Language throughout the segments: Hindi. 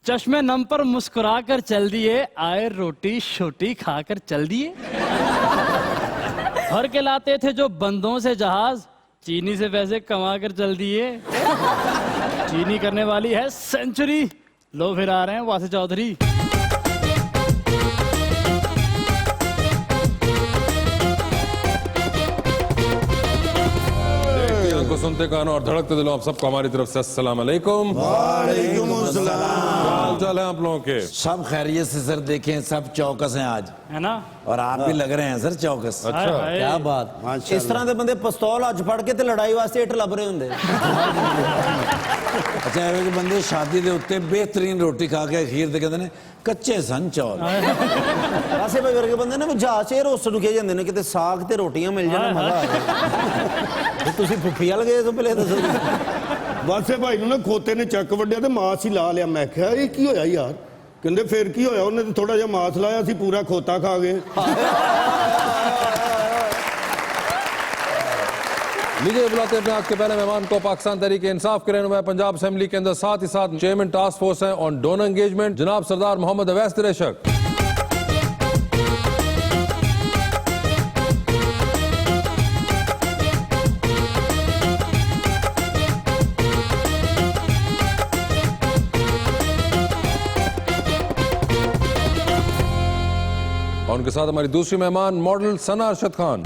चश्मे नम पर मुस्कुरा कर चल दिए, आए रोटी छोटी खाकर चल दिए। भर के लाते थे जो बंदों से जहाज, चीनी से पैसे कमा कर चल दिए। चीनी करने वाली है सेंचुरी, लो फिर आ रहे हैं वासी चौधरी। को सुनते कानों और धड़कते दिलों आप सबको हमारी तरफ से अस्सलाम वालेकुम। वालेकुम अस्सलाम। क्या हाल चाल है आप लोगों के? सब खैरियत से सर, देखें सब चौकस हैं आज, है ना? और आप भी लग रहे हैं सर चौकस। अच्छा, क्या बात। इस तरह के बंदे पिस्तौल अच फड़ के ते लड़ाई वास्ते इट लभ रहे होंगे। अच्छा, एवं के बंदे शादी के उत्ते बेहतरीन रोटी खा के अखीर ते कहते हैं कच्चे सन चौल। ऐसे भाई वर्गे बंदे ने जहाज से रोस्ट नु कह जांदे ने किते साग ते रोटियां मिल जाने मजा आ जाए। तुसी फुफी वाल गए तो पहले दसो। वासे भाई ਨੂੰ ਨਾ ਖੋਤੇ ਨੇ ਚੱਕ ਵੱਡਿਆ ਤੇ ਮਾਸ ਹੀ ਲਾ ਲਿਆ। ਮੈਂ ਕਿਹਾ ਇਹ ਕੀ ਹੋਇਆ ਯਾਰ? ਕਹਿੰਦੇ ਫੇਰ ਕੀ ਹੋਇਆ? ਉਹਨੇ ਤੇ ਥੋੜਾ ਜਿਹਾ ਮਾਸ ਲਾਇਆ ਸੀ, ਪੂਰਾ ਖੋਤਾ ਖਾ ਗਏ। लीजिए बुलाते हैं अपने आज के पहले मेहमान को, पाकिस्तान तहरीक इंसाफ के रहनुमा पंजाब असेंबली के अंदर, साथ ही साथ चेयरमैन टास्क फोर्स हैं ऑन डोनर एंगेजमेंट, जनाब सरदार मोहम्मद अवैस तिरेशक। और उनके साथ हमारी दूसरी मेहमान model Sana Arshad Khan.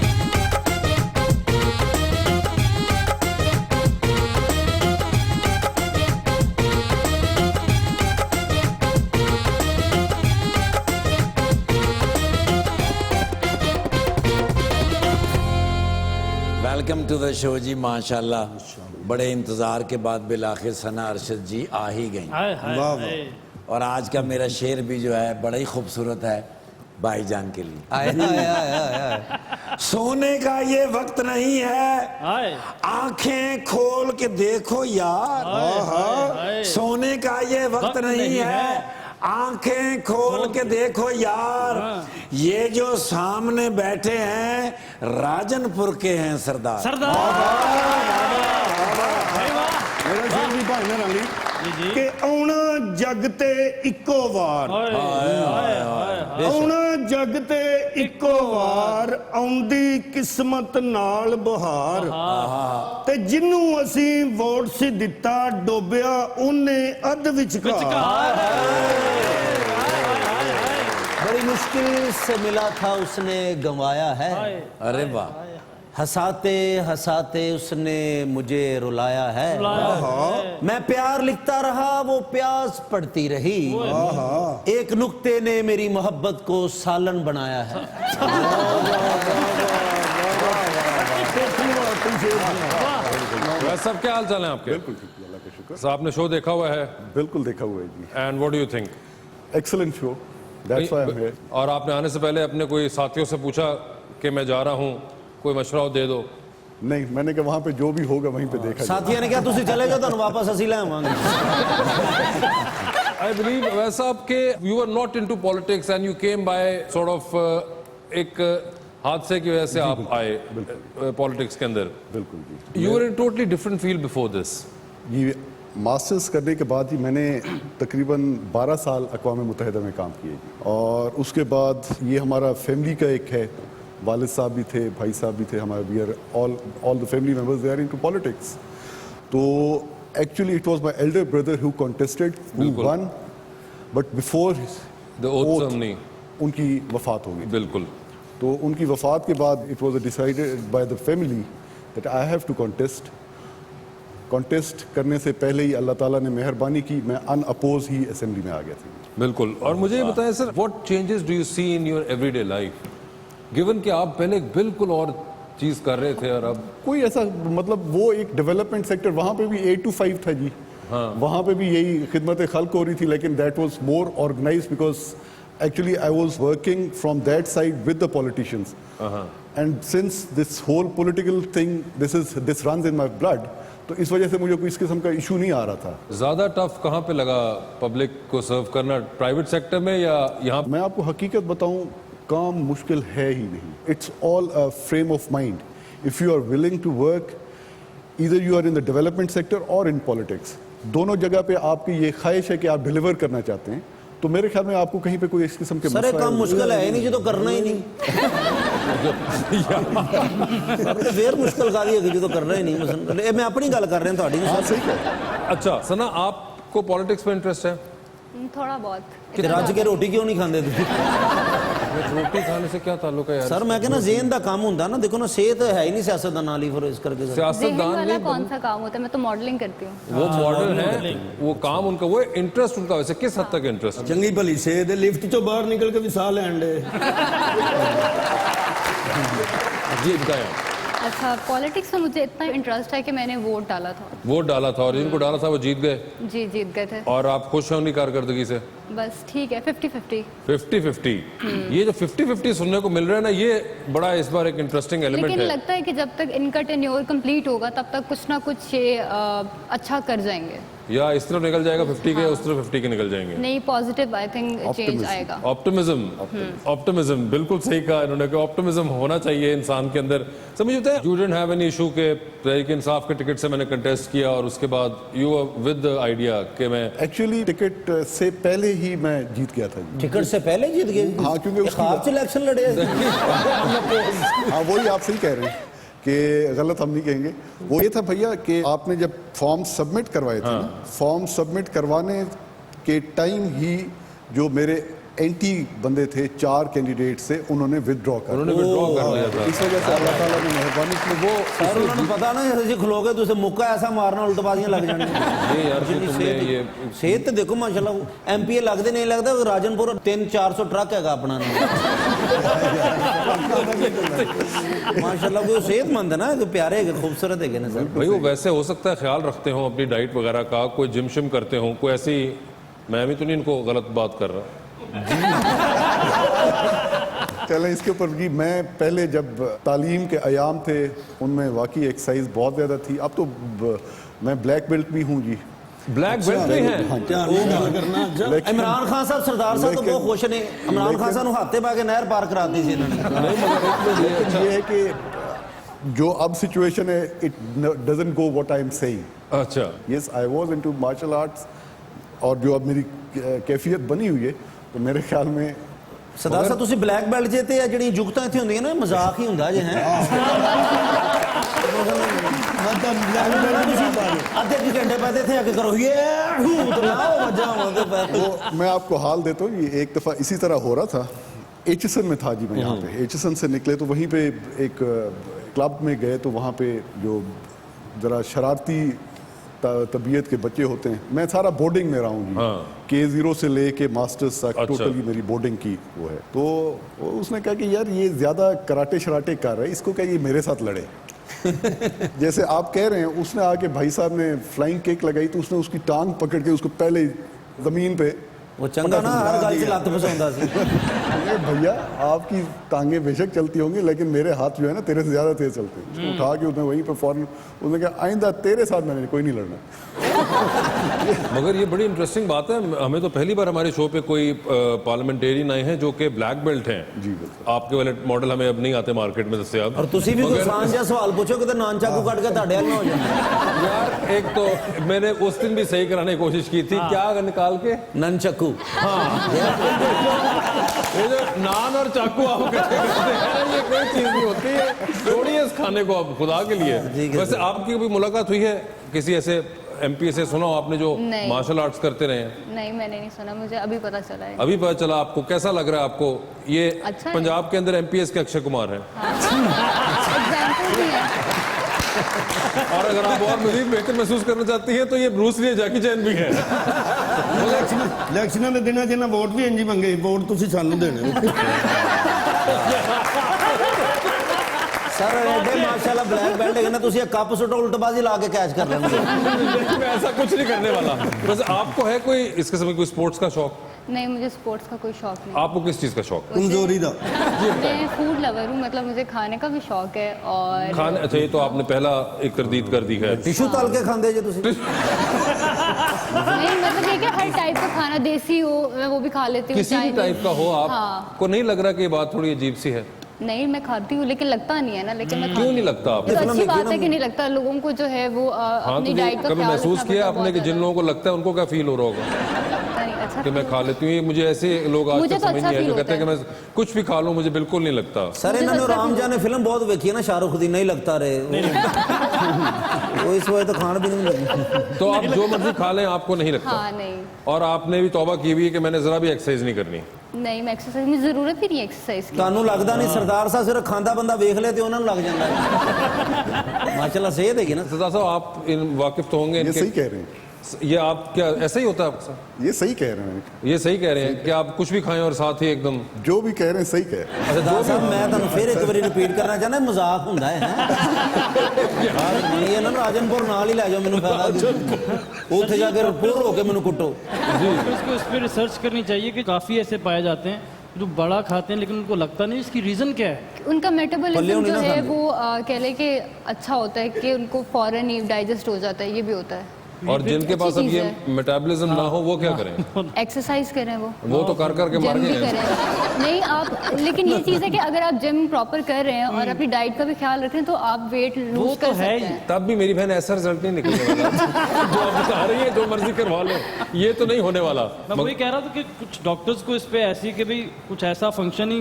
Welcome to the show जी। माशाल्लाह, बड़े इंतजार के बाद बिलाखिर सना अरशद जी आ ही गई। और आज का मेरा शेर भी जो है बड़ा ही खूबसूरत है भाईजान के लिए। सोने का ये वक्त नहीं है, आंखें खोल के देखो यार। सोने का ये वक्त नहीं है, आंखें खोल के देखो यार। ये जो सामने बैठे हैं राजनपुर के हैं सरदार। ਮੇਰਾ ਸ਼ੇਰ ਵੀ ਭਾਈ ਨਾਲ ਰੰਗੀ ਕਿ ਆਉਣਾ ਜੱਗ ਤੇ ਇੱਕੋ ਵਾਰ, ਆਉਣਾ ਜੱਗ ਤੇ ਇੱਕੋ ਵਾਰ, ਆਉਂਦੀ ਕਿਸਮਤ ਨਾਲ ਬਹਾਰ। ਤੇ ਜਿਹਨੂੰ ਅਸੀਂ ਵੋਟ ਸੀ ਦਿੱਤਾ ਡੋਬਿਆ ਉਹਨੇ ਅੱਧ ਵਿਚਕਾਰ। बड़ी मुश्किल से मिला था उसने गंवाया है। अरे वाह। हंसाते हंसाते उसने मुझे रुलाया है। मैं प्यार लिखता रहा, वो प्यास पड़ती रही। एक नुक्ते ने मेरी मोहब्बत को सालन बनाया है। सब क्या हाल चाल है आपके? बिल्कुल ठीक है, अल्लाह का शुक्र। सर आपने शो देखा हुआ है? बिल्कुल देखा हुआ है जी। And what do you think? Excellent show, that's why I am here. और आपने आने से पहले अपने कोई साथियों से पूछा कि मैं जा रहा हूँ, कोई मशवरा दे दो? नहीं, मैंने कहा वहाँ पे जो भी होगा वहीं पे देखा साथियों ने क्या तुसी चले गए तो वापस असी ले आवांगे। I believe वैसा आपके you were not into politics and you came by sort of एक हादसे की वजह से आप आए पॉलिटिक्स के अंदर। बिल्कुल जी। You were in totally different field before this. ये मास्टर्स करने के बाद ही मैंने तकरीबन 12 साल अक़वाम मुत्तहिदा में काम किए जी। और उसके बाद ये हमारा फैमिली का एक है, वालिद साहब भी थे, भाई साहब भी थे हमारे। We are all the family members they are into politics. तो actually it was my elder brother who contested, who won, but before the oath ceremony उनकी वफात हो गई। बिल्कुल। तो उनकी वफात के बाद it was decided by the family that I have to contest करने से पहले ही अल्लाह ताला ने मेहरबानी की, मैं अनअपोज ही असेंबली में आ गया था। बिल्कुल। और मुझे ये बताएं sir, what changes do you see in your everyday life, given कि आप पहले बिल्कुल और चीज कर रहे थे और अब कोई ऐसा मतलब वो एक डेवलपमेंट सेक्टर, वहाँ पे भी 8 to 5 था जी। हाँ। वहाँ पे भी यही खिदमत खल्क हो रही थी, लेकिन that was more organised because actually I was working from that side with the politicians. And since this whole political thing, this runs in my blood, तो इस वजह से मुझे कोई इस किस्म का इशू नहीं आ रहा था। ज्यादा टफ कहाँ पे लगा पब्लिक को सर्व करना, प्राइवेट सेक्टर में या यहाँ? मैं आपको हकीकत बताऊं, काम मुश्किल है ही नहीं। It's all a frame of mind. If you are willing to work, either you are in the development sector or in politics, दोनों जगह पे आपकी ये ख्वाहिश है कि आप डिलीवर करना चाहते हैं, तो मेरे ख्याल में आपको कहीं पे कोई इस किस्म के सर ये काम मुश्किल है ही नहीं जो तो करना ही नहीं सर तो फिर मुश्किल का है जो तो करना ही नहीं मसलन मैं अपनी गल कर रहा हूं ਤੁਹਾਡੀ हाँ सही है। अच्छा सना, आपको पॉलिटिक्स में इंटरेस्ट है? थोड़ा बहुत। कि रज के रोटी क्यों नहीं खाते तुम रोटी खाने से क्या ताल्लुक है यार? सर मैं कहना ज़हन का काम होता ना, देखो ना सेहत है ही नहीं सियासत नाल ही, फिर इस करके सर। ज़हन सियासतदान वाला नहीं, कौन सा काम होता है? मैं तो मॉडलिंग करती हूँ। वो मॉडल है, वो काम उनका, वो इंटरेस्ट उनका। वैसे किस हद तक इंटरेस्ट? ਚੰਗੀ ਭਲੀ ਸੇਧ ਲਿਫਟ ਚੋਂ ਬਾਹਰ ਨਿਕਲ ਕੇ ਵੀ ਸਾਹ ਲੈਣ ਦੇ। जीत गए, अच्छा, पॉलिटिक्स में मुझे इतना इंटरेस्ट है कि मैंने वोट डाला था। वोट डाला था और जिनको डाला था वो जीत गए, जी जीत गए थे। और आप खुश हैं उनकी कारकर्दगी से? बस ठीक है, 50-50। 50-50। ये जो 50-50 सुनने को मिल रहा है ना, ये बड़ा इस बार एक इंटरेस्टिंग एलिमेंट लेकिन है। लगता है कि जब तक इनका टेन्योर कंप्लीट होगा तब तक कुछ ना कुछ ये अच्छा कर जाएंगे। या इस तरफ निकल जाएगा 50 के, उस तरफ 50 के निकल जाएंगे। नहीं, पॉजिटिव आई थिंक चेंज आएगा। ऑप्टिमिज्म बिल्कुल सही कहा इन्होंने कि ऑप्टिमिज्म होना चाहिए इंसान के अंदर। समझते हैं you didn't have any issue के तहरीक इंसाफ के टिकट से मैंने कंटेस्ट किया और उसके बाद यू विद द आइडिया कि मैं एक्चुअली टिकट से पहले ही मैं जीत गया था जी। टिकट से पहले जीत गए? हाँ, क्योंकि उसकी ख्वाब से इलेक्शन लड़े हाँ वही आप सही कह रहे हैं कि गलत हम नहीं कहेंगे। वो ये था भैया कि आपने जब फॉर्म सबमिट करवाए थे ना, फॉर्म सबमिट करवाने के टाइम ही जो मेरे एंटी बंदे थे 4 कैंडिडेट से, उन्होंने विदड्रॉ कर उन्होंने withdraw कर लिया था। इस वजह से अल्लाह ताला ने मेहरबानी की। वो सर उन्होंने पता ना जैसे खलोगे तो उसे मुक्का ऐसा मारना उल्टबाजियां लग जानी। ये यार कि तुमने ये सेहत तो देखो माशाल्लाह, एमपीए लगते नहीं लगता, राजनपुर 300-400 ट्रक हैगा अपना माशाल्लाह। वो सेहतमंद है ना, प्यारे है, खूबसूरत है ना सर। भाई वो वैसे हो सकता है ख्याल रखते हो अपनी डाइट वगैरह का, कोई जिम शिम करते हो, कोई ऐसी, मैं भी तो नहीं इनको गलत बात कर रहा। चलें इसके ऊपर कि मैं पहले जब तालीम के अयाम थे उनमें वाकई एक्सरसाइज बहुत ज़्यादा थी। अब तो मैं ब्लैक बेल्ट भी हूँ जी। ब्लैक बेल्ट भी है? लेकिन इमरान खान साहब सरदार साहब तो बहुत खुश ने, इमरान खान साहब हाथे पा के नहर पार कराती थी इन्होंने। ये है कि जो अब सिचुएशन है, it doesn't go what I am saying. अच्छा, yes I was into martial arts, और जो अब मेरी कैफियत बनी हुई है तो मेरे ख्याल में सरदार साहब ਤੁਸੀਂ ਬਲੈਕ ਬੈਲਟ ਜੇ ਤੇ ਜਿਹੜੀ ਜੁਗਤਾਂ ਇੱਥੇ ਹੁੰਦੀਆਂ ਨੇ ਮਜ਼ਾਕ ਹੀ ਹੁੰਦਾ ਜੇ ਹੈ आधे घंटे पहले थे आके करो ये वो मैं आपको हाल देता हूँ। ये एक दफ़ा इसी तरह हो रहा था, एचएसएन में था जी मैं यहाँ पे। एचएसएन से निकले तो वहीं पे एक क्लब में गए तो वहाँ पे जो ज़रा शरारती तबीयत के बच्चे होते हैं, मैं सारा बोर्डिंग में रहा हूँ जी। K0 से लेके मास्टर्स तक टोटली मेरी बोर्डिंग की वो है। तो उसने कहा कि यार ये ज़्यादा कराटे शराटे कर रहा है, इसको क्या ये मेरे साथ लड़े जैसे आप कह रहे हैं। उसने आके भाई साहब ने फ्लाइंग किक लगाई तो उसने उसकी टांग पकड़ के उसको पहले ज़मीन पे वो चंगा ना हर गल से लत फसाउंदा सी। भैया आपकी टांगे बेशक चलती होंगी लेकिन मेरे हाथ जो है ना तेरे से ज़्यादा तेज चलते हैं। उसको उठा के उसने वहीं पे फौरन उसने कहा आइंदा तेरे साथ मैंने कोई नहीं लड़ना। मगर ये बड़ी इंटरेस्टिंग बात है, हमें तो पहली बार हमारे शो पे कोई पार्लियामेंटेरियन आए हैं जो कि ब्लैक बेल्ट हैं। जी बिल्कुल। आपके वाले मॉडल हमें अब नहीं आते मार्केट में दस्ते आप। और तुसी भी कोई आसान जिहा सवाल पूछो कि नान चाकू काट के ਤੁਹਾਡੇ हल ना हो जाए। यार एक तो मैंने उस दिन भी सही कराने की कोशिश की थी, क्या निकाल के ननचक्कू। हाँ ये जो नान और चाकू आप कहते हैं ये कोई चीज नहीं होती है, छोड़िए इस खाने को आप खुदा के लिए। वैसे आपकी कभी मुलाकात हुई है किसी ऐसे एमपी से? सुना हो आपने जो मार्शल आर्ट्स करते रहे हैं? नहीं, मैंने नहीं सुना, मुझे अभी पता चला है। अभी पता चला आपको? कैसा लग रहा है आपको ये? अच्छा पंजाब के अंदर एमपीएस के अक्षय कुमार हैं। एग्जाम्पल भी है। और अगर आप और मजीद बेहतर महसूस करना चाहती हैं तो ये ब्रूस ली, जैकी चैन भी है। ਇਲੈਕਸ਼ਨਾਂ ਦੇ ਦਿਨਾਂ ਜਿਹਨਾਂ ਵੋਟ ਵੀ ਇੰਜੀ ਮੰਗੇ, ਵੋਟ ਤੁਸੀਂ ਸਾਨੂੰ ਦੇਣੇ। सर एडे माशाल्लाह ब्लैक बेल्ट है ना, तुसी एक कप सुटो उल्टबाजी ला के कैच कर लेना। मैं ऐसा कुछ नहीं करने वाला। वैसे आपको है कोई इस किस्म की कोई स्पोर्ट्स का शौक? नहीं, मुझे स्पोर्ट्स का कोई शौक नहीं। आपको किस चीज का शौक? ਕਮਜ਼ੋਰੀ ਦਾ। मैं फूड लवर हूँ, मतलब मुझे खाने का भी शौक है। और खाने, अच्छा ये तो आपने पहला एक तरदीद कर दी है। टिश्यू तल के खांदे जे तुसी? नहीं, मतलब ये कि हर टाइप का खाना, देसी हो मैं वो भी खा लेती हूँ। किसी भी टाइप का हो, हाँ। आपको नहीं लग रहा कि ये बात थोड़ी अजीब सी है? नहीं मैं खाती हूँ लेकिन लगता नहीं है ना, लेकिन मैं क्यों खाती नहीं हूँ। लगता आपको? ये तो फिल्म अच्छी देखी बात ना है कि नहीं लगता लोगों को जो है वो हाँ, अपनी तो डाइट का कभी ख्याल महसूस रखना किया पड़ता है आपने कि बहुत जिन लोगों को लगता है उनको क्या फील हो रहा होगा ज़्यादा। नहीं, अच्छा कि मैं feel खा लेती हूँ? ये मुझे ऐसे लोग आज मुझे तक तो समझ अच्छा नहीं आए जो feel कहते हैं कि होता मैं कुछ भी खा लूँ मुझे बिल्कुल नहीं लगता। सर मुझे इन्होंने तो अच्छा राम feel जान ने फिल्म बहुत देखी है ना, शाहरुख दी, नहीं लगता रे वो इस वजह तो खान भी नहीं लगता। तो आप जो मर्जी खा लें आपको नहीं लगता? हाँ नहीं और आपने भी तौबा की हुई है कि मैंने जरा भी एक्सरसाइज नहीं करनी? नहीं मैं एक्सरसाइज में जरूरत ही नहीं है एक्सरसाइज की। ਤੁਹਾਨੂੰ ਲੱਗਦਾ ਨਹੀਂ ਸਰਦਾਰ ਸਾਹਿਬ ਸਿਰ ਖਾਂਦਾ ਬੰਦਾ ਵੇਖ ਲੇ ਤੇ ਉਹਨਾਂ ਨੂੰ ਲੱਗ ਜਾਂਦਾ ਹੈ ਮਾਸ਼ਾਅੱਲਾ ਸਿਹਤ ਹੈਗੀ ਨਾ। सरदार साहब आप इन वाकिफ तो होंगे ये इनके, सही कह रहे हैं, ये आप क्या ऐसा ही होता है आपके साथ? ये सही कह रहे हैं, ये सही कह रहे हैं कि आप कुछ भी खाएं और साथ ही एकदम जो भी कह रहे हैं सही कह रहे हैं। ਸਰਦਾਰ ਸਾਹਿਬ ਮੈਂ ਤੁਹਾਨੂੰ ਫਿਰ ਇੱਕ ਵਾਰੀ ਰਿਪੀਟ ਕਰਨਾ ਚਾਹੁੰਦਾ, ਮਜ਼ਾਕ ਹੁੰਦਾ ਹੈ ਇਹ ਨਾ ਰਾਜਨਪੁਰ ਨਾਲ ਹੀ ਲੈ ਜਾਓ ਮੈਨੂੰ ਫਾਇਦਾ ਉੱਥੇ ਜਾ ਕੇ ਰਿਪੋਰਟ ਹੋ ਕੇ ਮੈਨੂੰ ਕੁੱਟੋ। फिर उसको इस पर रिसर्च करनी चाहिए कि काफ़ी ऐसे पाए जाते हैं जो बड़ा खाते हैं लेकिन उनको लगता नहीं, इसकी रीज़न क्या है? उनका पल्ले मेटाबॉलिज्म उन्हें जो ना है खाने। वो कह ले कि अच्छा होता है कि उनको फौरन ही डाइजेस्ट हो जाता है, ये भी होता है। और जिनके अच्छी पास अब चीज़ ये है। मेटाबॉलिज्म ना हो वो क्या करें? एक्सरसाइज करें वो तो कर कर के मार जिम भी गए हैं। करें। नहीं आप, लेकिन ये चीज़ है कि अगर आप जिम प्रॉपर कर रहे हैं और अपनी डाइट का भी ख्याल रखें तो आप वेट वो लूज तो कर है सकते ही। हैं। तब भी मेरी बहन ऐसा रिजल्ट नहीं निकलने वाला जो आप बता रही है, जो मर्जी करवा लो, ये तो नहीं होने वाला। मैं वही कह रहा था कि कुछ डॉक्टर्स को इस पे ऐसी कि भाई कुछ ऐसा फंक्शन ही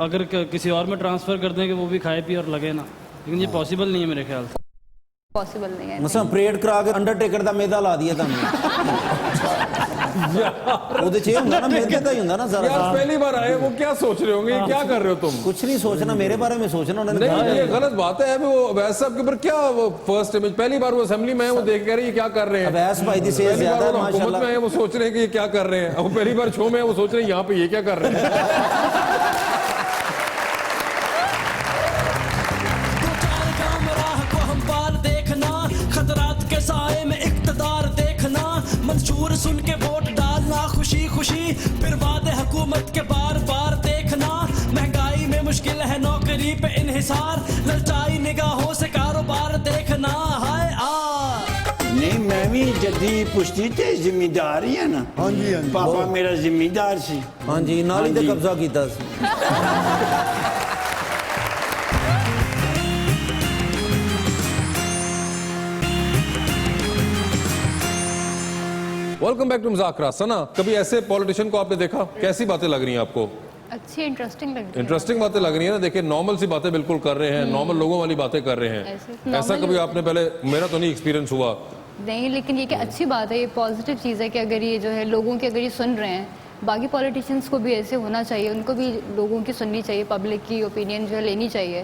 अगर किसी और में ट्रांसफ़र कर दें कि वो भी खाए पिए और लगे ना, लेकिन ये पॉसिबल नहीं है मेरे ख्याल से। पॉसिबल नहीं है। ਮਸਾਂ ਪਰੇਡ ਕਰਾ ਕੇ ਅੰਡਰਟੇਕਰ ਦਾ ਮੇਦਾ ਲਾ ਦਈਏ ਤੁਹਾਨੂੰ ਉਹਦੇ ਚ ਇਹ ਹੁੰਦਾ ਨਾ ਮੇਦੇ ਦਾ ਹੀ ਹੁੰਦਾ ਨਾ ਸਾਰਾ यार पहली बार आए, वो क्या सोच रहे होंगे, क्या कर रहे हो तुम? ਕੁਛ नहीं सोचना, मेरे बारे में सोचना उन्होंने नहीं कहा ये गलत बात है। वो वैसे आपके ऊपर क्या फर्स्ट इमेज, पहली बार वो असेंबली में है, वो देख कह रही है क्या कर रहे हैं। अवैस भाई दी सेहत पहली बार ज्यादा वो हुकूमत माशाल्लाह। में है, वो सोच रहे हैं कि ये क्या कर रहे हैं। वो पहली बार शो में है, वो सोच रहे हैं यहाँ पे ये क्या कर रहे हैं। राह को हम पार देखना, खतरात के साए में इक्तदार देखना, मंशूर सुन के वोट डालना खुशी खुशी, फिर वादे हुकूमत के बार बार देखना, महंगाई में मुश्किल है नौकरी पे इन्हिसार, ललचाई निगाहों से कारोबार देखना। हाय नहीं मैं भी जद्दी पुश्ती ते जिम्मेदार ही है ना। हाँ जी, हाँ जी। पापा मेरा जिम्मेदार सी। हाँ जी नाली ते हाँ जी। कब्जा कीता सी। वेलकम बैक टू मुज़ाकरा। सना, कभी ऐसे पॉलिटिशियन को आपने देखा? कैसी बातें लग रही हैं आपको? अच्छी इंटरेस्टिंग लग रही है। इंटरेस्टिंग बातें लग रही है ना। देखिए नॉर्मल सी बातें बिल्कुल कर रहे हैं, नॉर्मल लोगों वाली बातें कर रहे हैं। ऐसे ऐसा normal कभी ही आपने पहले, मेरा तो नहीं एक्सपीरियंस हुआ। नहीं, लेकिन ये कि अच्छी बात है, ये पॉजिटिव चीज़ है कि अगर ये जो है लोगों की अगर ये सुन रहे हैं, बाकी पॉलिटिशियंस को भी ऐसे होना चाहिए, उनको भी लोगों की सुननी चाहिए, पब्लिक की ओपिनियन जो है लेनी चाहिए।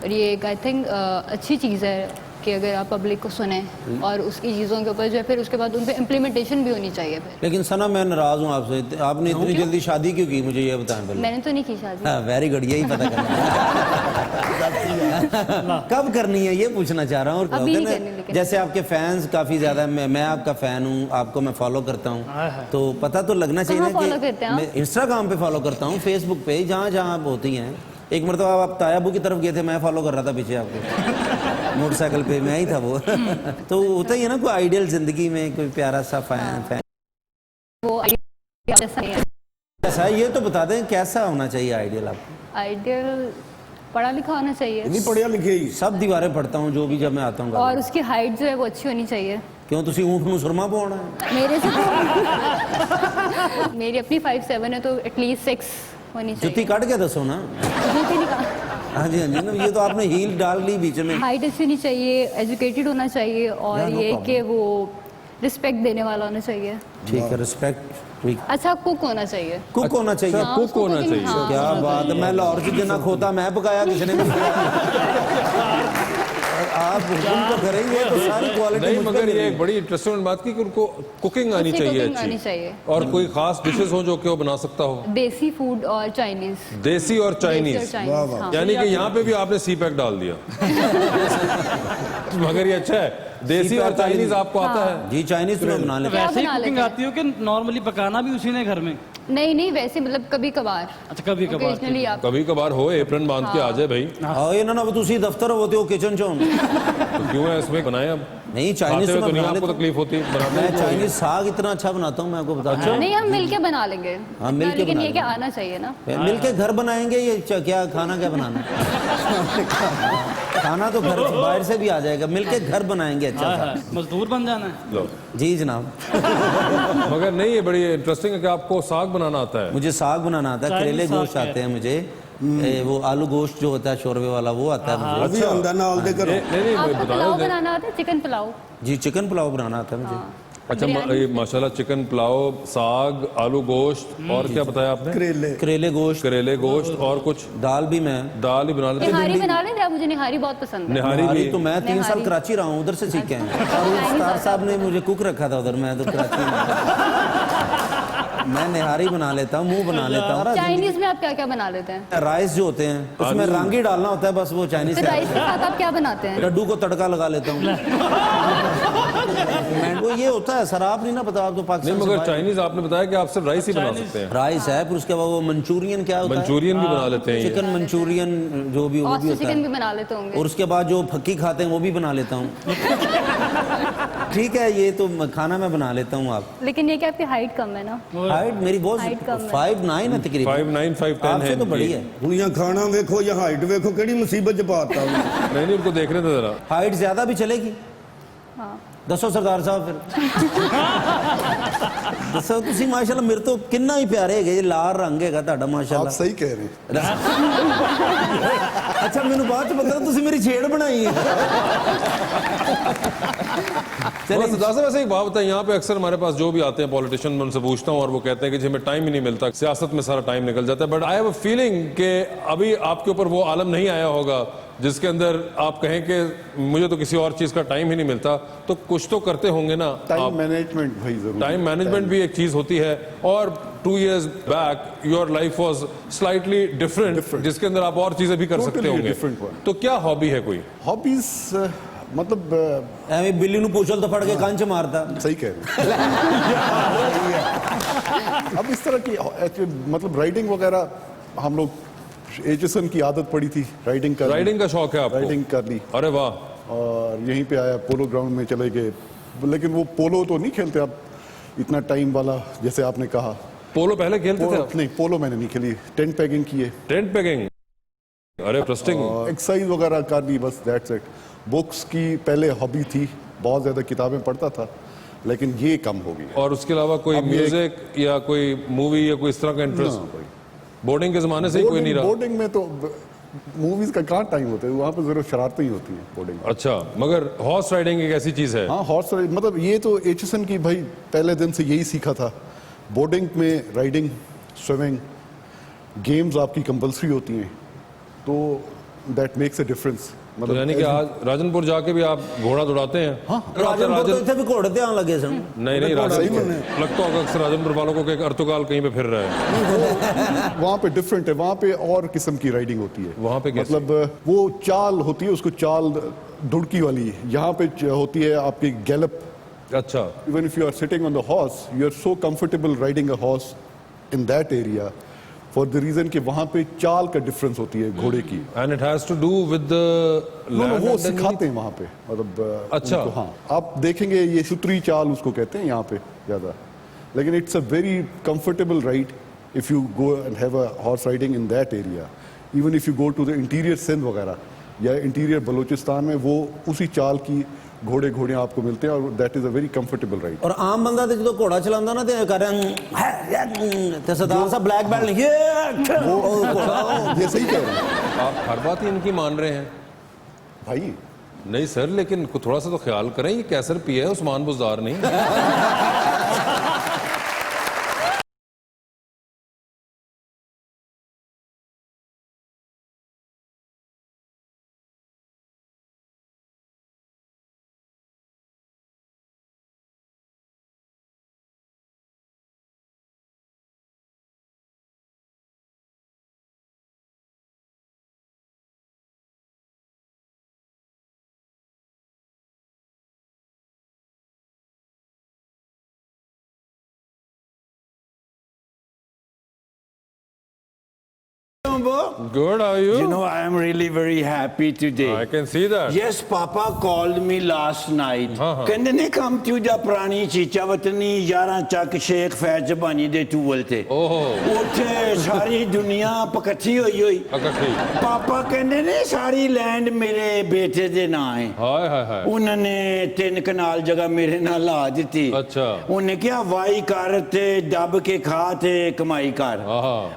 और ये एक आई थिंक अच्छी चीज़ है कि अगर आप पब्लिक को सुने और उसकी चीज़ों के ऊपर जो है फिर उसके बाद उन पर इम्प्लीमेंटेशन भी होनी चाहिए। फिर लेकिन सना मैं नाराज हूँ आपसे, आपने इतनी जल्दी शादी क्यों की, मुझे ये बताएं पहले। मैंने तो नहीं की शादी। हाँ वेरी गुड, यही पता करना कब करनी है ये पूछना चाह रहा हूँ। और अभी होते नहीं ना, करनी, लेकिन जैसे आपके फैंस काफी ज्यादा, मैं आपका फैन हूँ, आपको मैं फॉलो करता हूँ, तो पता तो लगना चाहिए कहाँ ना follow करते हैं कि आप? मैं इंस्टाग्राम पे फॉलो करता हूँ, फेसबुक पे, जहाँ जहाँ आप होती हैं। एक मरतबा आप तायाबू की तरफ गए थे, मैं फॉलो कर रहा था पीछे आपको मोटरसाइकिल पे, मैं ही था वो तो होता ही है ना कोई आइडियल जिंदगी में, कोई प्यारा सा फैन वो आइडियल जैसा नहीं है। ऐसा है, ये तो बता दें कैसा होना चाहिए आइडियल आपको। आइडियल पढ़ा लिखा होना चाहिए नहीं पढ़िया लिखे ही सब दीवारें पढ़ता हूँ जो भी, जब मैं आता हूँ और उसकी हाइट जो है वो अच्छी होनी चाहिए। क्यों तुसी ऊँट नूं सुरमा पाउणा है? मेरे से तो मेरी अपनी 5'7" है तो एटलीस्ट 6 होनी जुत्ती चाहिए। काट के दसो ना। जूती नहीं कहा। हाँ जी हाँ जी ना, ये तो आपने हील डाल ली बीच में। हाइट अच्छी होनी चाहिए, एजुकेटेड होना चाहिए और Yeah, no ये problem. कि वो रिस्पेक्ट देने वाला होना चाहिए। ठीक है, रिस्पेक्ट। अच्छा कुक होना चाहिए। कुक होना चाहिए। हाँ, कुक उसको होना cooking- चाहिए। हाँ, क्या बात है, मैं लाहौर से जितना खोता मैं पकाया, किसी ने भी पकाया। और आप हुक्म तो करेंगे तो सारी क्वालिटी नहीं, मुझ पे मगर ये मिलेगी। एक बड़ी इंटरेस्टिंग बात की कि उनको कुकिंग आनी अच्छी चाहिए, cooking आनी अच्छी। चाहिए। और कोई खास डिशेस हो जो कि वो बना सकता हो? देसी फूड और चाइनीज। देसी और चाइनीज। हाँ। यानी कि यहाँ पे भी आपने सी पैक डाल दिया मगर ये अच्छा है, देसी और चाइनीज आपको आता है। जी चाइनीज तो मैं बना लेता क्या वैसे ही बना कुकिंग लेते हैं? आती हो कि नॉर्मली पकाना भी उसी ने घर में? नहीं नहीं, वैसे मतलब कभी कभार। अच्छा कभी कभार। ओकेजनली आप कभी कभार हो, एप्रन बांध के आ जाए भाई। हूँ। हाँ ये ना अब तुसी दफ्तर होते हो किचन चो तो क्यों है इसमें बनाए अब? नहीं, खाते चाइनीज हुए तो तो मैं नहीं बना आपको लेता हूँ। तकलीफ होती बनाने मैं में? चाइनीज साग इतना अच्छा बनाता हूँ, मैं आपको बताता हूँ। नहीं, हम मिलके बना लेंगे। हाँ, मिलके लेकिन बना ये क्या लेंगे। आना चाहिए ना। मिलके घर बनाएंगे, ये क्या खाना क्या बनाना खाना तो घर बाहर से भी आ जाएगा, मिलके घर बनाएंगे अच्छा सा। मजदूर बन जाना है। लो। जी जनाब। मगर नहीं, ये बड़ी इंटरेस्टिंग है कि आपको साग बनाना आता है। मुझे साग बनाना आता है, चाइनीज करेले साग गोश्त क्या है? आते हैं मुझे, वो आलू गोश्त जो होता है शोरबे वाला, वो आता है मुझे। अभी आंदा नाल दे करो। नहीं आपको बता पुलाव दे। बनाना आता है, चिकन पुलाव? जी, चिकन पुलाव बनाना आता है मुझे। अच्छा, ये माशाल्लाह चिकन पुलाव, साग, आलू गोश्त और क्या बताया आपने? करेले। करेले गोश्त, करेले गोश्त और कुछ? दाल भी मैं। दाल ही बना लेते हैं। निहारी बना लेंगे आप? मुझे निहारी बहुत पसंद है। निहारी भी? निहारी तो मैं 3 साल निहारी। कराची रहा हूँ, उधर से सीखे हैं। और Chinese उस्ताद आता साहब ने मुझे कुक रखा था उधर, मैं तो कराची में। मैं निहारी बना लेता हूँ, मुंह बना लेता हूँ। चाइनीज में आप क्या क्या बना लेते हैं? राइस जो होते हैं उसमें रांगी डालना होता है, बस वो चाइनीज फिर राइस के साथ आप क्या बनाते हैं? लड्डू को तड़का लगा लेता हूँ। वो ये होता है सर, आप नहीं ना पता, आप तो नहीं, पाकिस्तान से मगर बाहर- चाइनीज आपने बताया कि आप सिर्फ राइस ही बना सकते हैं। राइस है, फिर उसके बाद वो मंचूरियन क्या होता है, मंचूरियन भी बना लेते हैं ये। चिकन मंचूरियन जो भी, वो भी ऑस्ट्रो होता चिकन है। भी बना लेते होंगे। और उसके बाद जो फक्की खाते हैं वो भी बना लेता हूँ। ठीक है, ये तो खाना मैं बना लेता हूँ। आप लेकिन ये कि आपकी हाइट कम है ना। हाइट मेरी बहुत Height कम है। 5'9" है तकरीबन। 5'9", 5'10" आपसे है तो बड़ी इनकी। है। दुनिया खाना वेखो या हाइट वेखो, केड़ी मुसीबत च पाता हूं। नहीं, उनको देखने दो जरा। हाइट ज्यादा भी चलेगी। हाँ। दसो सरदार साहब फिर। दसो तुसी माशाल्लाह मेरे तो कितना ही प्यारे है, लाल रंग है ਤੁਹਾਡਾ आप माशाल्लाह। सही कह रहे हैं। अच्छा मैंने बात पता तुसी मेरी छेड़ बनाई है। चलिए सरदार साहब, ऐसे एक बात बताएं, यहाँ पे अक्सर हमारे पास जो भी आते हैं पॉलिटिशियन, मैं उनसे पूछता हूँ और वो कहते हैं कि जी हमें टाइम ही नहीं मिलता, सियासत में सारा टाइम निकल जाता है। But I have a feeling कि अभी आपके ऊपर वो आलम नहीं आया होगा जिसके अंदर आप कहें कि मुझे तो किसी और चीज का टाइम ही नहीं मिलता। तो कुछ तो करते होंगे ना टाइम आप। मैनेजमेंट भाई जरूर। टाइम मैनेजमेंट भी एक चीज होती है। और 2 years back your life was slightly different, जिसके अंदर आप और चीजें भी कर सकते Totally होंगे। different one. तो क्या हॉबी है कोई? हॉबीज मतलब ਐਵੇਂ ਬਿੱਲੀ ਨੂੰ ਪੂਛਲ ਤਾਂ ਫੜ ਕੇ ਕੰਨ ਚ ਮਾਰਦਾ। सही कह रहे हैं। अब इस तरह की मतलब राइडिंग वगैरह हम लोग एचएसएन की आदत पड़ी थी, राइडिंग कर राइडिंग का शौक है आपको? राइडिंग कर ली अरे वाह। और यहीं पे आया, पोलो ग्राउंड में चले गए। लेकिन वो पोलो तो नहीं खेलते अब इतना टाइम वाला, जैसे आपने कहा। पोलो पहले खेलते थे आप? नहीं, पोलो मैंने नहीं खेली। टेंट पैगिंग किए, टेंट पेगिंग। अरे इंटरेस्टिंग। एक्सरसाइज वगैरह कर ली, बस दैट्स इट। बुक्स की पहले हॉबी थी, बहुत ज़्यादा किताबें पढ़ता था, लेकिन ये कम हो गई। और उसके अलावा कोई अब ये म्यूजिक या कोई मूवी या कोई इस तरह का इंटरेस्ट? बोर्डिंग के जमाने से ही कोई नहीं रहा? बोर्डिंग में तो मूवीज का कहाँ टाइम होता है, वहाँ पे जरूर शरारतें ही होती हैं बोर्डिंग में। अच्छा, मगर हॉर्स राइडिंग एक ऐसी चीज है। हाँ, हॉर्स राइड मतलब ये तो एचएसएन की भाई पहले दिन से यही सीखा था। बोर्डिंग में राइडिंग, स्विमिंग, गेम्स आपकी कंपलसरी होती हैं, तो दैट मेक्स अ डिफरेंस। तो यानी कि आज राजनपुर जाके भी आप घोड़ा दौड़ाते हैं? ਰਾਜਨਪੁਰ ਤੋਂ ਇੱਥੇ ਵੀ ਘੋੜੇ ਤੇ ਆਉਣ ਲੱਗੇ ਸਨ। नहीं नहीं, राजनपुर लगता होगा अक्सर राजनपुर वालों को कि एक अर्तुगाल कहीं पे फिर रहा है। वहाँ पे डिफरेंट है, वहाँ पे और किस्म की राइडिंग होती है। वहाँ पे कैसे? मतलब वो चाल होती है, उसको चाल दुड़की वाली। यहाँ पे होती है आपकी गैलप। अच्छा। Even if you are sitting on the horse, you are so comfortable riding a horse in that area, for the reason कि वहाँ पे चाल का डिफरेंस होती है घोड़े की। And it has to do with the land. वो सिखाते हैं वहाँ पे, मतलब अच्छा। उनको, हाँ आप देखेंगे ये सुतरी चाल उसको कहते हैं यहाँ पे ज़्यादा। लेकिन it's a very comfortable ride if you go and have a horse riding in that area. Even if you go to the interior Sindh वगैरह या इंटीरियर बलूचिस्तान में, वो उसी चाल की घोड़े आपको मिलते हैं, और that is a very comfortable ride. और आम बंदा ਤੇ ਜਦੋਂ ਘੋੜਾ ਚਲਾਉਂਦਾ ਨਾ ਤੇ ਕਰ ਤੇ ਸਰਦਾਰ ਸਾਹਿਬ ਬਲੈਕ बेल्ट लिखे ये सही कह रहे हैं आप हर बात ही इनकी मान रहे हैं भाई। नहीं सर, लेकिन थोड़ा सा तो ख्याल करें, ये कैसर पिया है, उस्मान बुज़दार नहीं। Jumbo? Good, how are you? You know, I am really very happy today. I can see that. Yes, Papa called me last night. हाँ। ਕਹਿੰਦੇ ਨੇ ਕੰਮ ਤੂੰ ਜਾ ਪੁਰਾਣੀ ਚੀਚਾ ਵਤਨੀ ਯਾਰਾਂ ਚੱਕ ਸ਼ੇਖ ਫੈਜ਼ ਜ਼ਬਾਨੀ ਦੇ ਟੂਲ ਤੇ ਓਹੋ ਉੱਥੇ ਸਾਰੀ ਦੁਨੀਆ ਇਕੱਠੀ ਹੋਈ ਇਕੱਠੀ ਪਾਪਾ ਕਹਿੰਦੇ ਨੇ ਸਾਰੀ ਲੈਂਡ ਮੇਰੇ ਬੇਟੇ ਦੇ ਨਾਂ ਹੈ ਹਾਏ ਹਾਏ ਹਾਏ ਉਹਨਾਂ ਨੇ 3 ਕਨਾਲ ਜਗ੍ਹਾ ਮੇਰੇ ਨਾਲ ਲਾ ਦਿੱਤੀ ਅੱਛਾ ਉਹਨੇ ਕਿਹਾ ਵਾਈ ਕਰ ਤੇ ਦੱਬ ਕੇ ਖਾ ਤੇ ਕਮਾਈ ਕਰ ਆਹਾ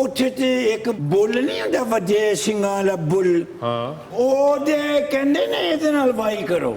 ਉੱਥੇ ਤੇ ਇੱਕ ਬੁੱਲ ਨਹੀਂ ਹੁੰਦਾ ਵੱਡੇ ਸਿੰਘਾਂ ਵਾਲਾ ਬੁੱਲ ਹਾਂ ਉਹਦੇ ਕਹਿੰਦੇ ਨੇ ਇਹਦੇ ਨਾਲ ਵਾਈ ਕਰੋ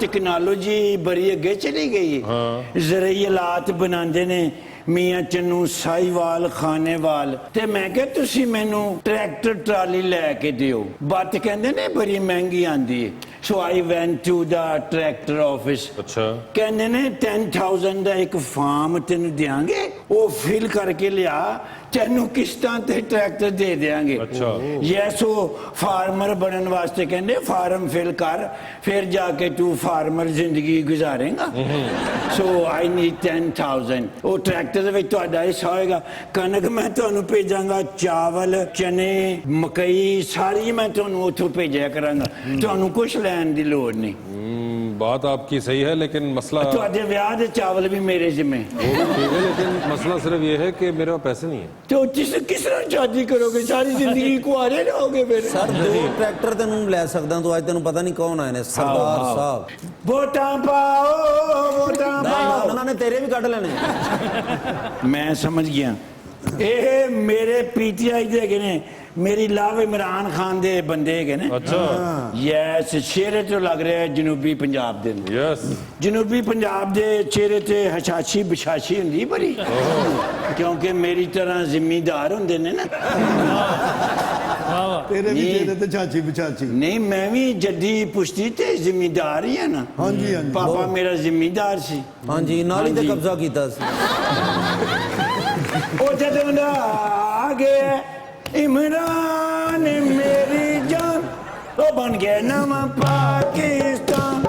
ਟੈਕਨੋਲੋਜੀ ਬੜੀ ਅੱਗੇ ਚਲੀ ਗਈ ਹੈ ਜ਼ਰਈ ਹਾਲਾਤ ਬਣਾਉਂਦੇ ਨੇ ਮੀਆਂ ਚੰਨੂ ਸਾਈਵਾਲ ਖਾਨੇਵਾਲ ਤੇ ਮੈਂ ਕਿਹਾ ਤੁਸੀਂ ਮੈਨੂੰ ਟਰੈਕਟਰ ਟਰਾਲੀ ਲੈ ਕੇ ਦਿਓ ਬਟ ਕਹਿੰਦੇ ਨੇ ਬੜੀ ਮਹਿੰਗੀ ਆਂਦੀ ਹੈ so I went to the tractor office ਅੱਛਾ ਕਹਿੰਦੇ ਨੇ 10,000 ਦਾ ਇੱਕ ਫਾਰਮ ਤੈਨੂੰ ਦਿਆਂਗੇ ਉਹ ਫਿਲ ਕਰਕੇ ਲਿਆ ਤੈਨੂੰ ਕਿਸ਼ਤਾਂ ਤੇ ਟਰੈਕਟਰ ਦੇ ਦੇਾਂਗੇ ਅੱਛਾ ਯੈਸ ਉਹ ਫਾਰਮਰ ਬਣਨ ਵਾਸਤੇ ਕਹਿੰਦੇ ਫਾਰਮ ਫਿਲ ਕਰ ਫਿਰ ਜਾ ਕੇ ਤੂੰ ਫਾਰਮਰ ਜ਼ਿੰਦਗੀ ਗੁਜ਼ਾਰੇਗਾ ਸੋ ਆਈ ਨੀਡ 10,000 ਉਹ ਟਰੈਕਟਰ ਦੇ ਵਿੱਚ ਤੁਹਾਡਾ ਹਿੱਸਾ ਹੋਏਗਾ ਕਣਕ ਮੈਂ ਤੁਹਾਨੂੰ ਭੇਜਾਂਗਾ ਚਾਵਲ ਚਨੇ ਮਕਈ ਸਾਰੀ ਮੈਂ ਤੁਹਾਨੂੰ ਉੱਥੋਂ ਭੇਜਿਆ ਕਰਾਂਗਾ ਤੁਹਾਨੂੰ ਕੁਝ ਲੈਣ ਦੀ ਲੋੜ ਨਹੀਂ बात आपकी सही है लेकिन मसला ਤੁਹਾਡੇ ਵਿਆਹ ਦੇ ਚਾਵਲ ਵੀ ਮੇਰੇ ਜ਼ਿੰਮੇ वो भी ठीक है लेकिन मसला सिर्फ ये है कि मेरे पास पैसे नहीं है तो किस तरह शादी करोगे सारी जिंदगी कुआरे रहोगे फिर ਸਰ 2 ਟਰੈਕਟਰ ਤੈਨੂੰ ਲੈ ਸਕਦਾ ਤੂੰ ਅੱਜ ਤੈਨੂੰ ਪਤਾ ਨਹੀਂ ਕੌਣ ਆਏ ਨੇ ਸਰਦਾਰ ਸਾਹਿਬ ਵੋਟਾਂ ਪਾਓ ਵੋਟਾਂ ਪਾਓ ਉਹਨਾਂ ਨੇ ਤੇਰੇ ਵੀ ਕੱਢ ਲੈਣੇ ਮੈਂ ਸਮਝ ਗਿਆ ਇਹ ਮੇਰੇ ਪੀਟੀਆਈ ਦੇ ਹੈਗੇ ਨੇ ਮੇਰੀ ਲਾਭ ਇਮਰਾਨ ਖਾਨ ਦੇ ਬੰਦੇ ਹੈਗੇ ਨੇ अच्छा ਯੈਸ ਚਿਹਰੇ ਤੋਂ ਲੱਗ ਰਿਹਾ ਜਨੂਬੀ ਪੰਜਾਬ ਦੇ ਨੇ यस ਜਨੂਬੀ ਪੰਜਾਬ ਦੇ ਚਿਹਰੇ ਤੇ ਹਸ਼ਾਸ਼ੀ ਬਿਸ਼ਾਸ਼ੀ ਹੁੰਦੀ ਬੜੀ ਕਿਉਂਕਿ ਮੇਰੀ ਤਰ੍ਹਾਂ ਜ਼ਿੰਮੇਦਾਰ ਹੁੰਦੇ ਨੇ ਨਾ ਤੇਰੇ ਵੀ ਜਿਹਦੇ ਤੇ ਚਾਚੀ ਬਚਾਚੀ ਨਹੀਂ ਮੈਂ ਵੀ ਜੱਦੀ ਪੁਸ਼ਤੀ ਤੇ ਜ਼ਿੰਮੇਦਾਰ ਹੀ ਆ ਨਾ ਹਾਂਜੀ ਹਾਂਜੀ ਪਾਪਾ ਮੇਰਾ ਜ਼ਿੰਮੇਦਾਰ ਸੀ ਹਾਂਜੀ ਨਾਲ ਹੀ ਤੇ ਹਾਂਜੀ। ਕਬਜ਼ਾ ਕੀਤਾ ਸੀ ਉਹ ਜਦੋਂ ਦਾ ਆ ਗਿਆ ਇਮਰਾਨ ਮੇਰੀ ਜਾਨ ਉਹ ਬਣ ਗਿਆ ਨਵਾਂ ਪਾਕਿਸਤਾਨ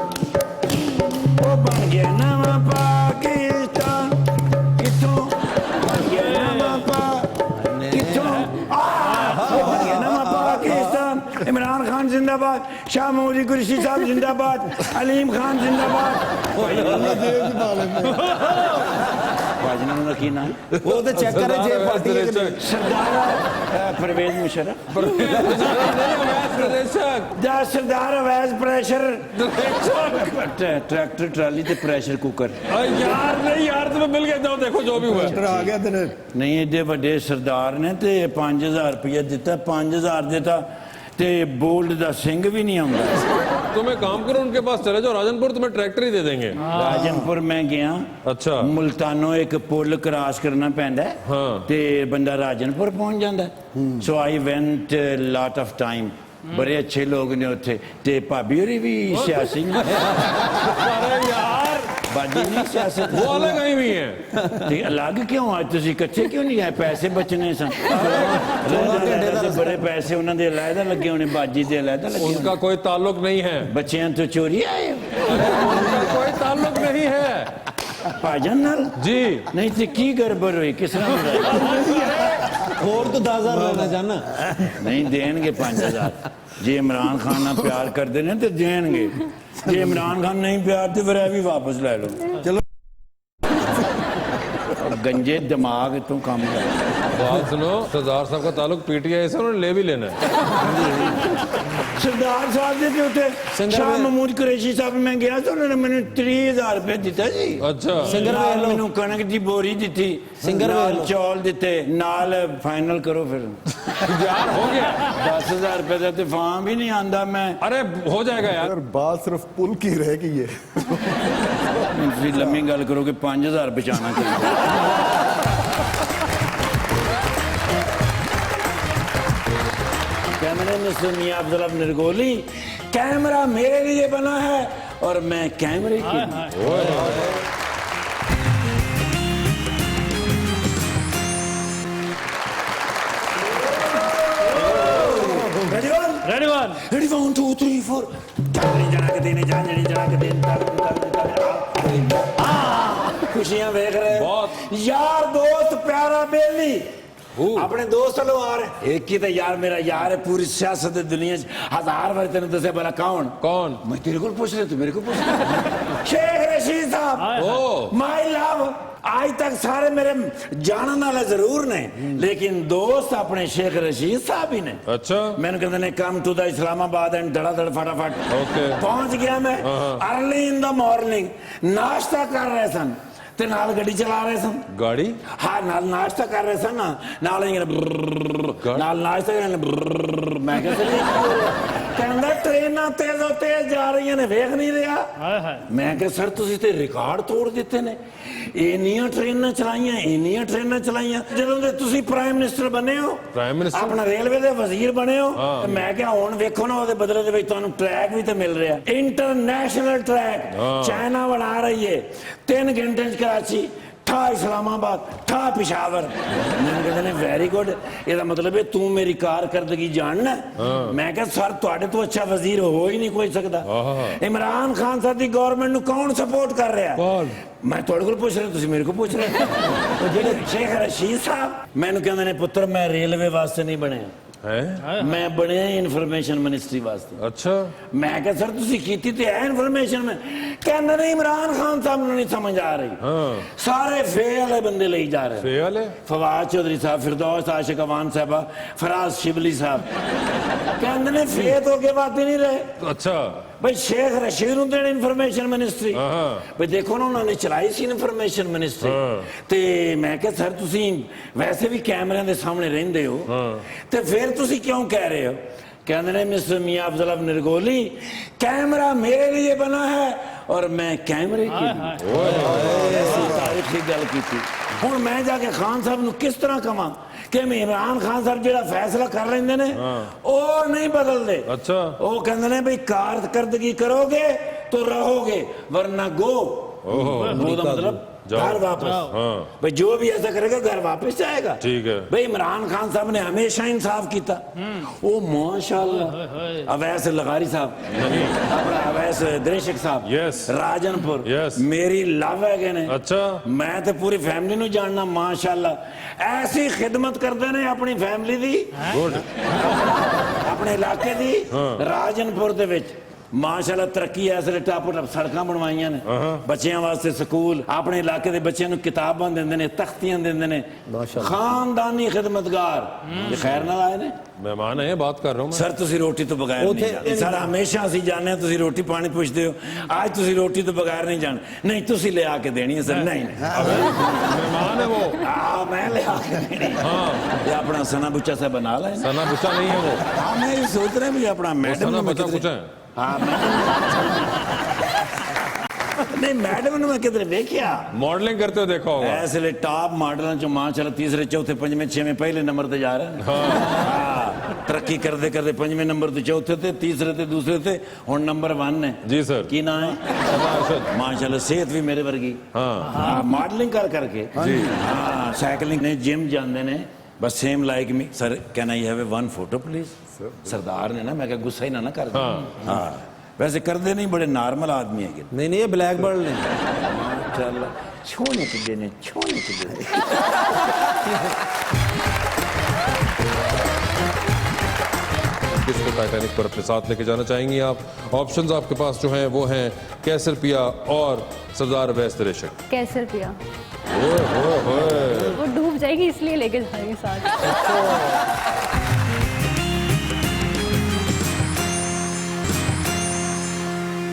ਉਹ ਬਣ ਗਿਆ ਨਵਾਂ ਪਾਕਿਸਤਾਨ ਕਿੱਥੋਂ ਬਣ ਗਿਆ ਨਵਾਂ ਕਿੱਥੋਂ ਉਹ ਬਣ ਗਿਆ ਨਵਾਂ ਪਾਕਿਸਤਾਨ इमरान खान जिंदाबाद शाह मोदी कुरैशी साहब जिंदाबाद अलीम खान जिंदाबाद भाजना का की नाम ਉਹ ਤੇ ਚੈੱਕ ਕਰੇ ਜੇ ਪਾਰਟੀ ਹੈ ਕਿ ਨਹੀਂ। सरदार परवेज मुशर्रफ ਦਾ ਸਰਦਾਰ ਅਵੈਜ਼ ਪ੍ਰੈਸ਼ਰ ट्रैक्टर ट्राली ਤੇ ਪ੍ਰੈਸ਼ਰ ਕੁੱਕਰ यार नहीं यार तुम्हें मिल गया जाओ देखो जो भी हुआ है। ਆ ਗਿਆ ਤੇਰੇ ਨਹੀਂ ਏਡੇ ਵੱਡੇ ਸਰਦਾਰ ਨੇ ਤੇ 5000 ਰੁਪਏ ਦਿੱਤਾ 5000 ਦਿੱਤਾ ਤੇ ਬੋਲਡ ਦਾ ਸਿੰਘ ਵੀ ਨਹੀਂ ਆਉਂਦਾ तुम एक काम करो उनके पास चले जाओ राजनपुर तुम्हें ट्रैक्टर ही दे देंगे ਰਾਜਨਪੁਰ ਮੈਂ ਗਿਆ अच्छा ਮੁਲਤਾਨੋਂ ਇੱਕ ਪੁੱਲ ਕ੍ਰਾਸ ਕਰਨਾ ਪੈਂਦਾ ਹੈ ਹਾਂ। ਤੇ ਬੰਦਾ ਰਾਜਨਪੁਰ ਪਹੁੰਚ ਜਾਂਦਾ ਸੋ ਆਈ ਵੈਂਟ ਲਾਟ ਆਫ ਟਾਈਮ ਬੜੇ ਅੱਛੇ ਲੋਕ ਨੇ ਉੱਥੇ ਤੇ ਭਾਬੀ ਹੋਰੀ ਵੀ ਸਿਆਸੀ ਨੇ अरे यार ਬਾਜੀ ਨਹੀਂ ਸਿਆਸਤ वो अलग आई हुई है ਤੇ ਅਲੱਗ ਕਿਉਂ ਆ ਤੁਸੀਂ ਇਕੱਠੇ ਕਿਉਂ ਨਹੀਂ ਆਏ ਪੈਸੇ ਬਚਨੇ ਸਨ ਬੜੇ ਪੈਸੇ ਉਹਨਾਂ ਦੇ ਅਲੱਗਾ ਲੱਗੇ ਹੋਣੇ ਬਾਜੀ ਦੇ ਅਲੱਗਾ ਲੱਗੇ उनका कोई ताल्लुक नहीं है ਬੱਚਿਆਂ ਤੋਂ ਚੋਰੀ ਆਏ ਹੋ उनका कोई ताल्लुक नहीं है ਭਾਜਨ ਨਾਲ जी ਨਹੀਂ ਤੇ ਕੀ ਗੜਬੜ ਹੋਈ ਕਿਸ ਤਰ੍ਹਾਂ ਹੋਇਆ? ਹੋਰ ਤੂੰ 10000 ਲੈਣਾ ਚਾਹਨਾ ਨਹੀਂ ਦੇਣਗੇ 5000 ਜੇ ਇਮਰਾਨ ਖਾਨ ਨਾਲ ਪਿਆਰ ਕਰਦੇ ਨੇ ਤੇ ਦੇਣਗੇ ਜੇ ਇਮਰਾਨ ਖਾਨ ਨਹੀਂ ਪਿਆਰ ਤੇ ਫਿਰ ਇਹ ਵੀ ਵਾਪਸ ਲੈ ਲਓ ਚਲੋ गंजे दिमाग तो काम कर बात सुनो सरदार साहब का ताल्लुक पीटीआई से उन्होंने ले भी लेना है सरदार साहब ਦੇ ਉੱਤੇ ਸ਼ਾਹ ਮਹਿਮੂਦ ਕੁਰੈਸ਼ੀ ਸਾਹਿਬ ਮੈਂ ਗਿਆ ਤਾਂ ਉਹਨਾਂ ਨੇ ਮੈਨੂੰ 30000 ਰੁਪਏ ਦਿੱਤਾ ਜੀ अच्छा ਸਿੰਗਰ ਵੇਖ ਲਓ ਮੈਨੂੰ ਕਣਕ ਦੀ ਬੋਰੀ ਦਿੱਤੀ ਸਿੰਗਰ ਵੇਖ ਲਓ ਚੌਲ ਦਿੱਤੇ ਨਾਲ ਫਾਈਨਲ ਕਰੋ ਫਿਰ यार हो गया 10000 ਰੁਪਏ ਦਾ ਤੇ ਫਾਰਮ ਵੀ ਨਹੀਂ ਆਂਦਾ ਮੈਂ अरे हो जाएगा यार यार बात सिर्फ पुल की रह गई है ਤੁਸੀਂ ਲੰਮੀ ਗੱਲ ਕਰੋਗੇ 5000 ਬਚਾਉਣਾ ਚਾਹੀਦਾ कैमरे में से मियां अब्दुल्ला निर्गोली कैमरा मेरे लिए बना है और मैं कैमरे के लिए Ready one? Ready one Ready 1 2 3 4 खुशियां देख रहे हो बहुत। यार दोस्त प्यारा बेली अपने दोस्त लो आ रहे एक ही तो यार मेरा यार है पूरी सियासत दुनिया च हजार बार तेने दसे भला कौन मैं तेरे को पूछ रहे तू मेरे को पूछ रहे शेख रशीद साहब माय लव आज तक सारे मेरे जानने वाले जरूर ने लेकिन दोस्त अपने शेख रशीद साहब ही ने अच्छा मैंने कहते ने come to the Islamabad and धड़ाधड़ फटाफट पहुंच गया मैं अर्ली इन द मॉर्निंग नाश्ता कर रहे सन ते नाल गड्डी चला रहे सन गाड़ी हाँ नाल नाश्ता कर रहे सन ना नाल नाल नाश्ता कर मैं कहता ट्रेना तेज जा रही ने वेख नहीं रहा मैं कह सर तुसी ते रिकॉर्ड तोड़ दिते ने इन्नियां ट्रेनां चलाइयां ਜਦੋਂ ਦੇ ਤੁਸੀਂ ਪ੍ਰਾਈਮ ਮਿਨਿਸਟਰ ਬਣੇ ਹੋ ਆਪਣਾ ਰੇਲਵੇ ਦੇ ਵਜ਼ੀਰ ਬਣੇ ਹੋ ਮੈਂ ਕਿਹਾ ਹੁਣ ਵੇਖੋ ਨਾ ਉਹਦੇ ਬਦਲੇ ਦੇ ਵਿੱਚ ਤੁਹਾਨੂੰ ਟਰੈਕ ਵੀ ਤੇ ਮਿਲ ਰਿਹਾ ਇੰਟਰਨੈਸ਼ਨਲ ਟਰੈਕ ਚਾਈਨਾ ਬਣਾ ਰਹੀ ਹੈ 3 ਘੰਟੇ ਚ कराची ठा इस्लामाबाद ठा पिशावर मैंने कहते ने वेरी गुड ਇਹਦਾ ਮਤਲਬ ਹੈ ਤੂੰ ਮੇਰੀ ਕਾਰਕਰਦਗੀ ਜਾਣਨਾ ਮੈਂ ਕਿਹਾ ਸਰ ਤੁਹਾਡੇ ਤੋਂ ਅੱਛਾ ਵਜ਼ੀਰ ਹੋ ਹੀ ਨਹੀਂ ਕੋਈ ਸਕਦਾ ਇਮਰਾਨ ਖਾਨ ਸਾਹਿਬ ਦੀ ਗਵਰਨਮੈਂਟ ਨੂੰ ਕੌਣ ਸਪੋਰਟ ਕਰ ਰਿਹਾ ਮੈਂ ਤੁਹਾਡੇ ਕੋਲ ਪੁੱਛ ਰਿਹਾ ਤੁਸੀਂ ਮੇਰੇ ਕੋਲ ਪੁੱਛ ਰਹੇ ਹੋ ਜਿਹੜੇ ਸ਼ੇਖ ਰਸ਼ੀਦ ਸਾਹਿਬ ਮੈਨੂੰ ਕਹਿੰਦੇ ਨੇ ਪੁੱਤਰ ਮੈਂ ਰੇਲਵੇ ਵਾਸਤੇ ਨਹੀਂ ਬਣਿਆ मैं बनया इन्फॉर्मेशन मिनिस्ट्री वास्ते अच्छा मैं क्या सर तुसी कीती ते है इन्फॉर्मेशन में कहना नहीं इमरान खान साहब ने नहीं समझ आ रही सारे फे वाले बंदे ले जा रहे फे वाले फवाद चौधरी साहब फिरदौस आशिक अवान साहब फराज शिबली साहब कहते ने फे तो के बात ही नहीं रहे अच्छा भाई शेख रशीद ਨੂੰ ਦੇਣ ਇਨਫੋਰਮੇਸ਼ਨ ਮਿਨਿਸਟਰੀ ਭਾਈ ਦੇਖੋ ਨਾ ਉਹਨਾਂ ਨੇ ਚਲਾਈ ਸੀ ਇਨਫੋਰਮੇਸ਼ਨ ਮਿਨਿਸਟਰੀ ਤੇ ਮੈਂ ਕਿਹਾ ਸਰ ਤੁਸੀਂ ਵੈਸੇ ਵੀ ਕੈਮਰਿਆਂ ਦੇ ਸਾਹਮਣੇ ਰਹਿੰਦੇ ਹੋ ਤੇ ਫਿਰ ਤੁਸੀਂ ਕਿਉਂ ਕਹਿ ਰਹੇ ਹੋ कहते हैं मिस्टर मियां अफजल निरगोली कैमरा मेरे लिए बना है और मैं कैमरे के लिए तारीखी गल की थी हुण मैं जाके खान साहब नूं किस तरह कहां कि मैं इमरान खान साहब जिहड़ा फैसला कर लेंदे ने ओ नहीं बदलदे अच्छा ओ कहंदे ने भाई कारकर्दगी करोगे तो रहोगे वरना गो मतलब घर वापस भाई जो भी ऐसा करेगा घर वापस जाएगा ठीक है भाई इमरान खान साहब ने हमेशा इंसाफ किया ओ माशाल्लाह अवैस लगारी साहब अपना अवैस दिलशक साहब यस राजनपुर यस मेरी लव है ने अच्छा मैं तो पूरी फैमिली नु जानना माशाल्लाह ऐसी खिदमत करते ने अपनी फैमिली दी गुड अपने इलाके दी राजनपुर दे विच माशाल्लाह तरक्की ऐसे टापो टप सड़कां बनवाइयां ने बच्चियां वास्ते स्कूल अपने इलाके दे बच्चियां नूं किताबां देंदे ने तख्तियां देंदे ने खानदानी खिदमतगार ये खैर नाल आए ने मेहमान है बात कर रहा हूं सर तुसी रोटी तो बगैर नहीं सर हमेशा ਅਸੀਂ जाने तुसी रोटी पानी पूछते हो आज तुसी रोटी तो बगैर नहीं जान नहीं तुसी ले आके देनी है सर नहीं मेहमान है वो मैं ले आके देनी हां ये अपना सना बुच्चा से बना ले सना बुच्चा नहीं है वो हां मैं ये सोच रहा हूं भी अपना मैडम ने बुच्चा पूछा है हाँ नहीं मैडम ने मैं किधर देखा मॉडलिंग करते हो देखा होगा ऐसे टॉप मॉडल जो माशाल्लाह तीसरे चौथे पंजवें छवें पहले नंबर पे जा रहे हैं तरक्की करते करते पंजवें नंबर ते चौथे ते तीसरे ते दूसरे ते हुण नंबर 1 है जी सर की नाम है माशाल्लाह सेहत भी मेरे वर्गी हाँ मॉडलिंग कर करके जी हाँ साइकिलिंग ने जिम जाते ने बस same like me sir can I have one photo please सरदार ने ना मैं क्या गुस्सा ही ना कर हाँ वैसे करते नहीं बड़े नॉर्मल आदमी है नहीं ये ब्लैक बर्ड ने माशाल्लाह छोने किडे ने किसको टाइटैनिक पर अपने साथ लेके जाना चाहेंगी आप ऑप्शंस आपके पास जो हैं वो हैं कैसर पिया और सरदार अवैस दिलशक कैसर पिया वो डूब जाएगी इसलिए लेके जाएंगे साथ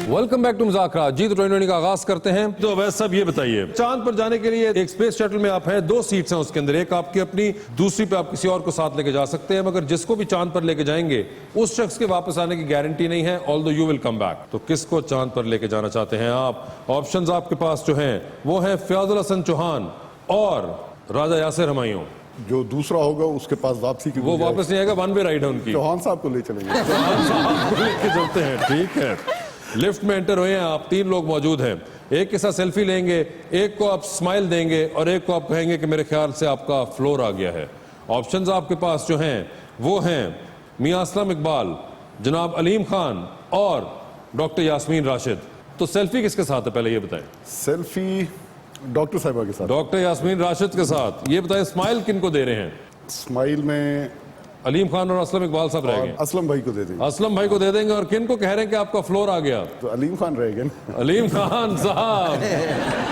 वेलकम बैक टू मुज़ाकरा जी तो 2020 का आगाज करते हैं तो अवैस साहब ये बताइए चांद पर जाने के लिए एक स्पेस शटल में आप हैं 2 सीट्स हैं उसके अंदर एक आपकी अपनी दूसरी पे आप किसी और को साथ लेके जा सकते हैं मगर जिसको भी चांद पर लेके जाएंगे उस शख्स के वापस आने की गारंटी नहीं है although you will come back तो किसको चांद पर लेके जाना चाहते हैं आप ऑप्शंस आपके पास जो हैं वो हैं फयाजुल हसन चौहान और राजा यासिर हमायूं जो दूसरा होगा उसके पास वापसी की वो वापस नहीं आएगा 1 वे राइड है उनकी चौहान साहब को ले चलेंगे चौहान साहब को लेके चलते हैं ठीक है लिफ्ट में एंटर हुए हैं आप 3 लोग मौजूद हैं एक के साथ सेल्फी लेंगे एक को आप स्माइल देंगे और एक को आप कहेंगे कि मेरे ख्याल से आपका फ्लोर आ गया है ऑप्शंस आपके पास जो हैं वो हैं मियां असलम इकबाल जनाब अलीम खान और डॉक्टर यास्मीन राशिद तो सेल्फी किसके साथ है पहले ये बताएं सेल्फी डॉक्टर साहिबा के साथ डॉक्टर यास्मीन राशिद के साथ ये बताएं स्माइल किनको दे रहे हैं स्माइल में अलीम खान और असलम इकबाल साहब रह और गए। असलम भाई को दे देंगे। असलम भाई को दे देंगे। और किन को कह रहे हैं कि आपका फ्लोर आ गया? तो अलीम खान रहेगा ना। अलीम खान साहब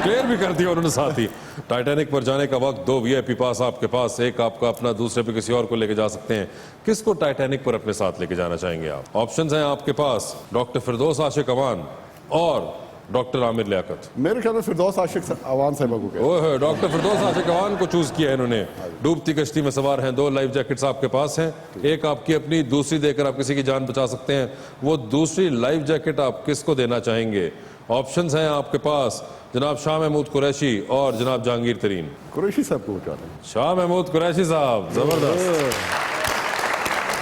क्लियर भी कर दिया उन्होंने साथ ही। टाइटैनिक पर जाने का वक्त, 2 वीआईपी पास आपके पास, एक आपका अपना, दूसरे पे किसी और को लेके जा सकते हैं। किसको टाइटैनिक पर अपने साथ लेके जाना चाहेंगे आप? ऑप्शंस हैं आपके पास, डॉक्टर फिरदौस आशिक अवान और डॉक्टर आमिर लियाकत। मेरे ख्याल में फिरदौस आशिक अवान साहिबा को कहें। ओह, डॉक्टर फिरदौस आशिक अवान को चूज किया है इन्होंने। डूबती कश्ती में सवार हैं, 2 लाइफ जैकेट्स आपके पास हैं, एक आपकी अपनी, दूसरी देकर आप किसी की जान बचा सकते हैं। वो दूसरी लाइफ जैकेट आप किसको देना चाहेंगे? ऑप्शंस हैं आपके पास, जनाब शाह महमूद कुरैशी और जनाब जहांगीर तरीन। कुरैशी साहब को बचा रहे हैं। शाह महमूद कुरैशी साहब, जबरदस्त।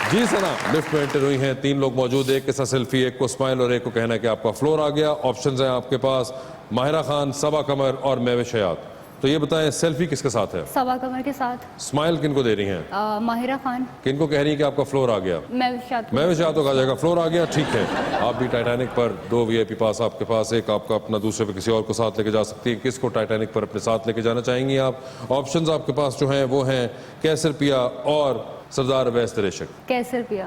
जी सना, लिफ्ट में एंटर हुई हैं, 3 लोग मौजूद, एक के साथ सेल्फी, एक को स्माइल और एक को कहना है कि आपका फ्लोर आ गया। ऑप्शंस हैं आपके पास, माहिरा खान, सबा कमर और महविश हयात। तो ये बताएं, सेल्फी किसके साथ है? सबा कमर के साथ। स्माइल किनको दे रही हैं? माहिरा खान। किनको कह रही है कि आपका फ्लोर आ गया? महविश हयात को कहा जाएगा फ्लोर आ गया। ठीक है, आप भी टाइटैनिक पर, 2 वीआईपी पास आपके पास, एक आपका अपना, दूसरे पे किसी और को साथ लेके जा सकती है। किसको टाइटैनिक पर अपने साथ लेके जाना चाहेंगी आप? ऑप्शंस आपके पास जो हैं वो हैं कैसर पिया और सरदार अवैस तिरेशक। कैसर पिया,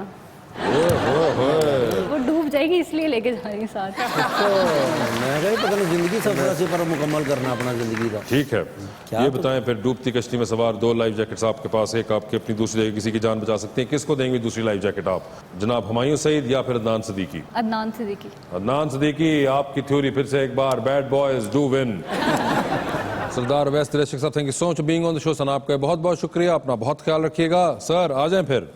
वो डूब जाएगी इसलिए लेके जाएंगे साथ। मैं कहीं पता नहीं, जिंदगी सफर से पर मुकम्मल करना अपना जिंदगी का। ठीक है, ये बताएं फिर, डूबती कश्ती में सवार, 2 लाइफ जैकेट्स आपके पास, एक आपकी अपनी, दूसरी किसी की जान बचा सकती हैं। किसको देंगे दूसरी लाइफ जैकेट आप? जनाब हुमायूं सईद या फिर अदनान सिद्दीकी? अदनान सिद्दीकी। अदनान सिद्दीकी, आपकी थ्योरी फिर से एक बार, bad boys do win. Sardar Awais तिरेशक साहब, thank you so much being on the show. Sana, आपका बहुत बहुत शुक्रिया, अपना बहुत ख्याल रखिएगा। सर आ जाएं फिर।